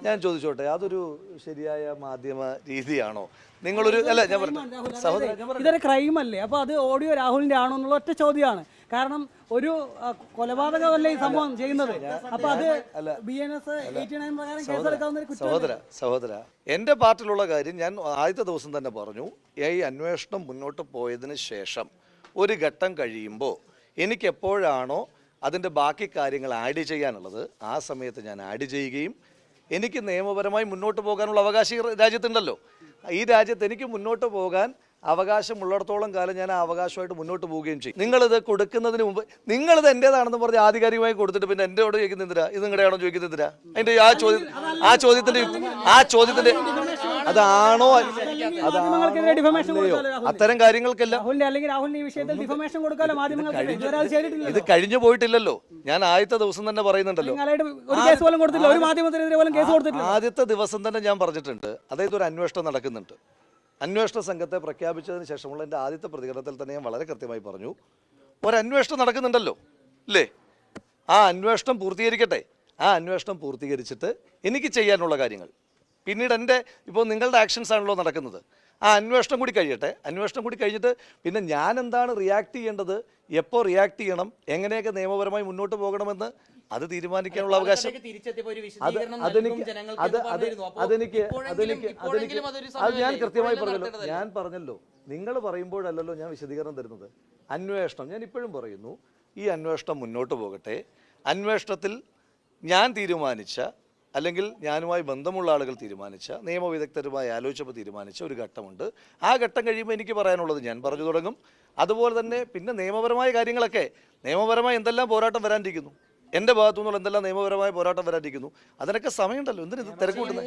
ഞാൻ ചോദിച്ചോട്ടെ, അതൊരു ശരിയായ മാധ്യമ രീതിയാണോ? നിങ്ങളൊരു അല്ല, ഞാൻ പറഞ്ഞു ഇതൊരു ക്രൈം അല്ലേ? അപ്പൊ അത് ഓഡിയോ രാഹുലിന്റെ ആണോ എന്നുള്ള ഒറ്റ ചോദ്യമാണ്. കാരണം ഒരു കൊലപാതകമല്ലേ ഈ സംഭവം ചെയ്യുന്നത്. അപ്പൊ അത് BNS 89 പ്രകാരം കേസെടുക്കാവുന്ന സഹോദര, എന്റെ പാർട്ടിലുള്ള കാര്യം ഞാൻ ആദ്യത്തെ ദിവസം തന്നെ പറഞ്ഞു. ഈ അന്വേഷണം മുന്നോട്ട് പോയതിന് ശേഷം ഒരു ഘട്ടം കഴിയുമ്പോൾ എനിക്ക് എപ്പോഴാണോ അതിൻ്റെ ബാക്കി കാര്യങ്ങൾ ആഡ് ചെയ്യാനുള്ളത് ആ സമയത്ത് ഞാൻ ആഡ് ചെയ്യുകയും എനിക്ക് നിയമപരമായി മുന്നോട്ട് പോകാനുള്ള അവകാശം രാജ്യത്തുണ്ടല്ലോ. ഈ രാജ്യത്ത് എനിക്ക് മുന്നോട്ട് പോകാൻ അവകാശമുള്ളിടത്തോളം കാലം ഞാൻ ആ അവകാശമായിട്ട് മുന്നോട്ട് പോവുകയും ചെയ്യും. നിങ്ങളിത് കൊടുക്കുന്നതിന് മുമ്പ് നിങ്ങളിത് എൻ്റേതാണെന്ന് പറഞ്ഞ് ആധികാരികമായി കൊടുത്തിട്ട് പിന്നെ എന്നോട് ചോദിക്കുന്നില്ല ഇത് നിങ്ങളുടെയാണോ ചോദിക്കുന്നില്ല. അതിൻ്റെ ആ ചോദ്യത്തിന്റെ അതാണോ അത്തരം കാര്യങ്ങൾക്കെല്ലാം ഇത് കഴിഞ്ഞു പോയിട്ടില്ലല്ലോ. ഞാൻ ആദ്യത്തെ ദിവസം തന്നെ പറയുന്നുണ്ടല്ലോ, ആദ്യത്തെ ദിവസം തന്നെ ഞാൻ പറഞ്ഞിട്ടുണ്ട്. അതായത് ഒരു അന്വേഷണം നടക്കുന്നുണ്ട്. അന്വേഷണ സംഘത്തെ പ്രഖ്യാപിച്ചതിന് ശേഷമുള്ള എൻ്റെ ആദ്യത്തെ പ്രതികരണത്തിൽ തന്നെ ഞാൻ വളരെ കൃത്യമായി പറഞ്ഞു, ഒരന്വേഷണം നടക്കുന്നുണ്ടല്ലോ അല്ലേ, ആ അന്വേഷണം പൂർത്തീകരിക്കട്ടെ. ആ അന്വേഷണം പൂർത്തീകരിച്ചിട്ട് എനിക്ക് ചെയ്യാനുള്ള കാര്യങ്ങൾ പിന്നീട് എൻ്റെ ഇപ്പോൾ നിങ്ങളുടെ ആക്ഷൻസ് ആണല്ലോ നടക്കുന്നത്. ആ അന്വേഷണം കൂടി കഴിയട്ടെ. അന്വേഷണം കൂടി കഴിഞ്ഞിട്ട് പിന്നെ ഞാൻ എന്താണ് റിയാക്ട് ചെയ്യേണ്ടത്, എപ്പോൾ റിയാക്ട് ചെയ്യണം, എങ്ങനെയൊക്കെ നിയമപരമായി മുന്നോട്ട് പോകണമെന്ന് അത് തീരുമാനിക്കാനുള്ള അവകാശം അത് ഞാൻ കൃത്യമായി പറഞ്ഞല്ലോ. ഞാൻ പറഞ്ഞല്ലോ, നിങ്ങൾ പറയുമ്പോഴല്ലല്ലോ ഞാൻ വിശദീകരണം തരുന്നത്. അന്വേഷണം ഞാൻ ഇപ്പോഴും പറയുന്നു, ഈ അന്വേഷണം മുന്നോട്ട് പോകട്ടെ. അന്വേഷണത്തിൽ ഞാൻ തീരുമാനിച്ച അല്ലെങ്കിൽ ഞാനുമായി ബന്ധമുള്ള ആളുകൾ തീരുമാനിച്ച നിയമവിദഗ്ധരുമായി ആലോചിച്ചപ്പോൾ തീരുമാനിച്ച ഒരു ഘട്ടമുണ്ട്. ആ ഘട്ടം കഴിയുമ്പോൾ എനിക്ക് പറയാനുള്ളത് ഞാൻ പറഞ്ഞു തുടങ്ങും. അതുപോലെ തന്നെ പിന്നെ നിയമപരമായ കാര്യങ്ങളൊക്കെ, നിയമപരമായി എന്തെല്ലാം പോരാട്ടം വരാനിരിക്കുന്നു, എൻ്റെ ഭാഗത്തു നിന്നുള്ള എന്തെല്ലാം നിയമപരമായ പോരാട്ടം വരാനിരിക്കുന്നു, അതിനൊക്കെ സമയമുണ്ടല്ലോ. എന്തിനു തിരക്കൂട്ടുന്നത്?